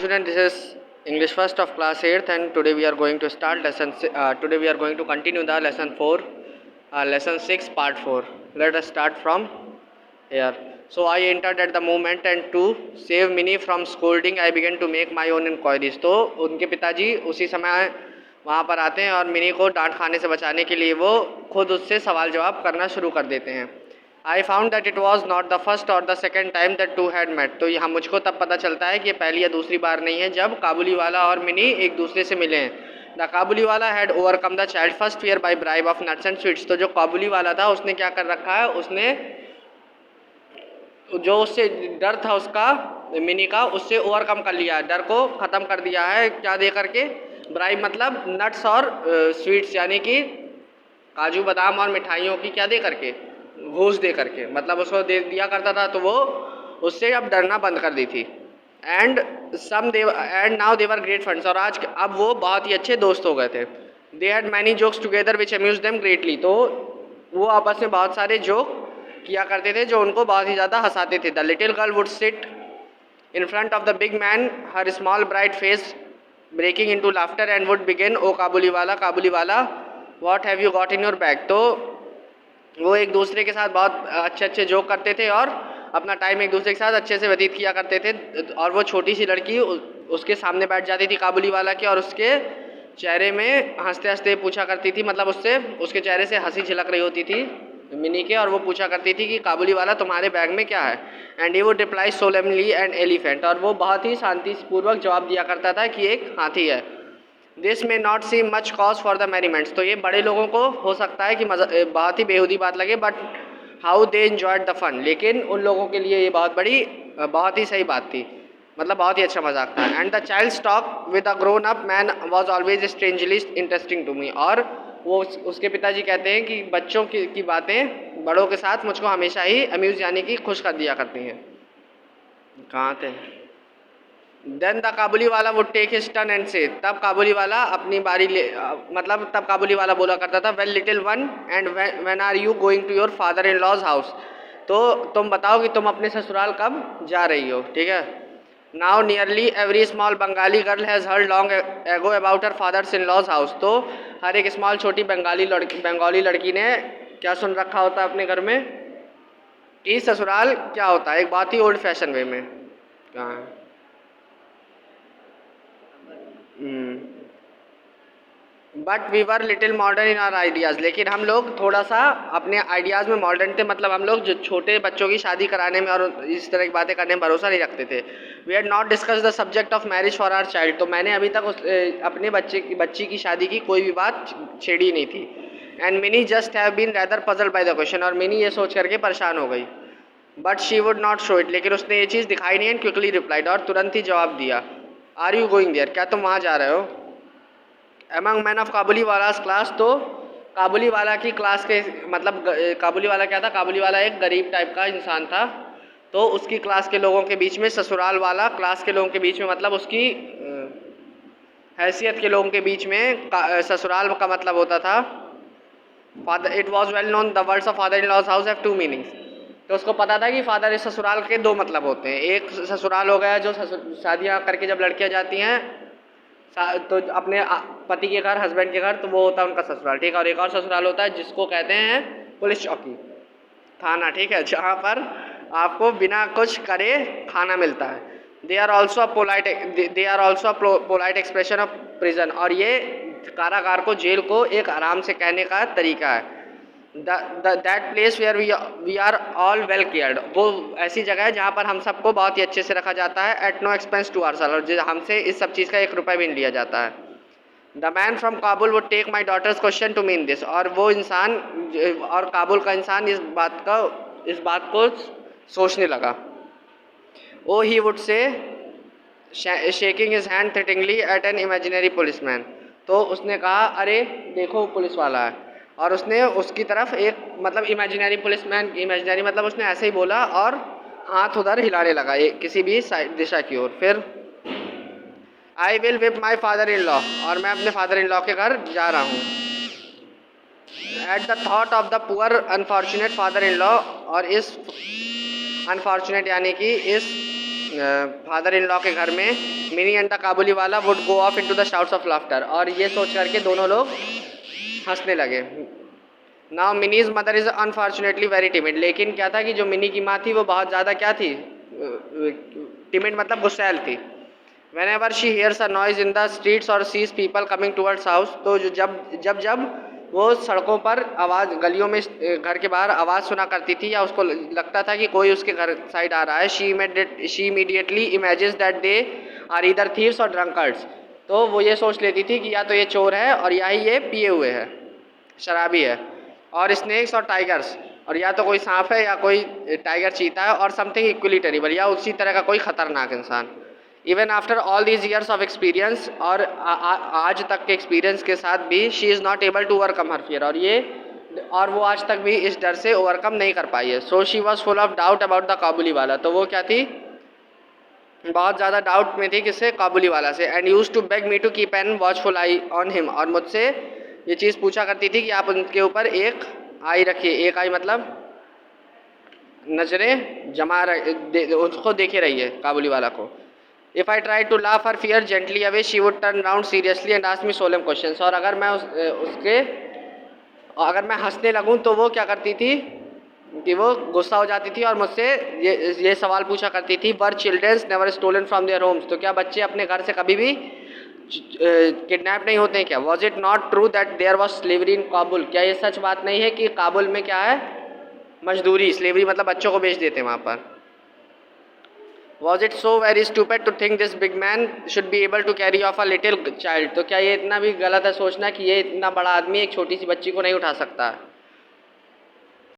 student, this is English first of class 8th, and today we are going to start today we are going to continue the lesson 4, lesson 6 part 4. Let us start from here. So I entered at the moment, and to save Minnie from scolding I began to make my own inquiries. तो उनके पिताजी उसी समय वहाँ पर आते हैं और मिनी को डांट खाने से बचाने के लिए वो खुद उससे सवाल जवाब करना शुरू कर देते हैं. I found that it was not the first or the second time that two had met. तो यहाँ मुझको तब पता चलता है कि ये पहली या दूसरी बार नहीं है जब काबुली वाला और मिनी एक दूसरे से मिले हैं. The Kabuliwala had overcome the child first fear by bribe of nuts and sweets. तो जो काबुली वाला था उसने क्या कर रखा है, उसने जो उससे डर था उसका मिनी का, उससे ओवरकम कर लिया है, डर को ख़त्म कर दिया है. क्या दे करके? ब्राइब मतलब नट्स और स्वीट्स यानी कि काजू बादाम और मिठाइयों की क्या दे करके, घूस दे करके, मतलब उसको दे दिया करता था तो वो उससे अब डरना बंद कर दी थी. And now they were great friends. और आज अब वो बहुत ही अच्छे दोस्त हो गए थे. They had many jokes together which amuse them greatly. तो वो आपस में बहुत सारे जोक किया करते थे जो उनको बहुत ही ज़्यादा हंसाते थे. The little girl would sit in front of the big man, her small bright face breaking into laughter and would begin, oh Kabuliwala what have you got in your bag. तो वो एक दूसरे के साथ बहुत अच्छे जोक करते थे और अपना टाइम एक दूसरे के साथ अच्छे से व्यतीत किया करते थे. और वो छोटी सी लड़की उसके सामने बैठ जाती थी काबुली वाला के, और उसके चेहरे में हंसते हंसते पूछा करती थी, मतलब उसके चेहरे से हंसी झलक रही होती थी मिनी के, और वो पूछा करती थी कि काबुली वाला तुम्हारे बैग में क्या है. And he would reply solemnly and elephant. और वो बहुत ही शांतिपूर्वक जवाब दिया करता था कि एक हाथी है. This man not see much cause for the merriments. तो ये बड़े लोगों को हो सकता है कि बहुत ही बेहूदी बात लगे, but how they enjoyed the fun. लेकिन उन लोगों के लिए ये बहुत ही सही बात थी, मतलब बहुत ही अच्छा मजाक था. And the child talk with a grown up man was always strangely interesting to me. और वो उसके पिताजी कहते हैं कि बच्चों की बातें बड़ों के साथ मुझको हमेशा ही अम्यूज़ यानी कि खुश कर दिया करती हैं. कहाँ थे? Then the Kabuliwala would take his turn and say. तब काबुली वाला अपनी बारी तब काबुली वाला बोला करता था, well little one and when are you going to your father in law's house. तो तुम बताओ कि तुम अपने ससुराल कब जा रही हो. ठीक है. Now nearly every small Bengali girl has heard long ago about her father's in law's house. तो हर एक स्मॉल छोटी बंगाली लड़की ने क्या सुन रखा होता है अपने घर में कि ससुराल क्या होता है, एक बहुत ही ओल्ड फैशन वे में. कहाँ है? But we were little modern in our ideas. लेकिन हम लोग थोड़ा सा अपने आइडियाज़ में मॉडर्न थे, मतलब हम लोग जो छोटे बच्चों की शादी कराने में और इस तरह की बातें करने में भरोसा नहीं रखते थे. We had not discuss the subject of marriage for our child. तो मैंने अभी तक अपने बच्ची की शादी की कोई भी बात छेड़ी नहीं थी. And Mini just have been rather puzzled by the question. और मिनी ये सोच करके परेशान हो गई. But she would not show it. लेकिन उसने ये चीज़ दिखाई नहीं एंड क्विकली रिप्लाइड. और तुरंत ही जवाब दिया, आर यू गोइंग देयर. क्या तुम वहाँ जा रहे हो? Among man of Kabuliwalas class. तो काबुली वाला की क्लास के मतलब काबुली वाला क्या था? काबुली वाला एक गरीब टाइप का इंसान था. तो उसकी क्लास के लोगों के बीच में ससुराल वाला क्लास के लोगों के बीच में, मतलब उसकी हैसियत के लोगों के बीच में ससुराल का मतलब होता था father. It was well known the words of father in law's house have two meanings. तो उसको पता था कि फादर इस ससुराल के दो मतलब होते हैं. एक ससुराल हो गया जो शादियाँ करके जब लड़कियाँ जाती हैं तो अपने पति के घर, हस्बैंड के घर, तो वो होता है उनका ससुराल. ठीक है. और एक और ससुराल होता है जिसको कहते हैं पुलिस चौकी, थाना. ठीक है. जहाँ पर आपको बिना कुछ करे खाना मिलता है. They are also polite expression of prison. और ये कारागार को, जेल को एक आराम से कहने का तरीका है. That place where we are all well cared. वो ऐसी जगह है जहाँ पर हम सबको बहुत ही अच्छे से रखा जाता है. At no expense to our. और हमसे इस सब चीज़ का 1 रुपया भी नहीं लिया जाता है. The man from Kabul would take my daughter's question to mean this. और वो इंसान और काबुल का इंसान इस बात को सोचने लगा. Oh he would say shaking his hand threateningly at an imaginary policeman. तो उसने कहा, अरे देखो पुलिस वाला है. और उसने उसकी तरफ एक मतलब इमेजिनरी मतलब उसने ऐसे ही बोला और हाथ उधर हिलाने लगा किसी भी दिशा की ओर. फिर I will whip my father in law. और मैं अपने फादर इन लॉ के घर जा रहा हूँ. At the thought of the poor unfortunate father in law. और इस अनफॉर्चुनेट यानी कि इस फादर इन लॉ के घर में mini and the Kabuliwala would go of into the shouts of laughter, और ये सोच करके दोनों लोग हंसने लगे। Now minis mother is unfortunately very timid, लेकिन क्या था कि जो मिनी की माँ थी वो बहुत ज़्यादा क्या थी, टिमिड मतलब गुस्सैल थी। Whenever she hears a noise in the streets or sees people coming towards house, तो जो जब वो सड़कों पर आवाज़, गलियों में घर के बाहर आवाज़ सुना करती थी या उसको लगता था कि कोई उसके घर साइड आ रहा है, she immediately imagines that they are either thieves or drunkards, तो वो ये सोच लेती थी कि या तो ये चोर है और या ही ये पिए हुए है, शराबी है, और स्नेक्स और टाइगर्स, और या तो कोई सांप है या कोई टाइगर चीता है, और समथिंग इक्वली टेरिबल, या उसी तरह का कोई ख़तरनाक इंसान। Even after all these years of experience, और आज तक के एक्सपीरियंस के साथ भी, she is not able to overcome her fear, और वो आज तक भी इस डर से ओवरकम नहीं कर पाई है। So she was full of doubt about the Kabuliwala, तो वो क्या थी, बहुत ज़्यादा डाउट में थी, किससे, काबुली वाला से। And use to beg me to keep an watchful eye on him, और मुझसे ये चीज़ पूछा करती थी कि आप उनके ऊपर एक आई रखिए, एक आई मतलब नज़रें जमा उसको देखे रहिए, काबुली वाला को। If I tried to laugh or fear gently away, she would turn round seriously and ask me solemn questions, और अगर मैं अगर मैं हंसने लगूं तो वो क्या करती थी कि वो गुस्सा हो जाती थी और मुझसे ये सवाल पूछा करती थी, were childrens never stolen from their homes, तो क्या बच्चे अपने घर से कभी भी किडनैप नहीं होते हैं क्या। Was it not true that there was slavery in Kabul, क्या ये सच बात नहीं है कि काबुल में क्या है, मजदूरी, स्लेवरी मतलब बच्चों को बेच देते हैं वहाँ पर। Was it so very stupid to think this big man should be able to carry off a little child, तो क्या ये इतना भी गलत है सोचना कि ये इतना बड़ा आदमी एक छोटी सी बच्ची को नहीं उठा सकता है।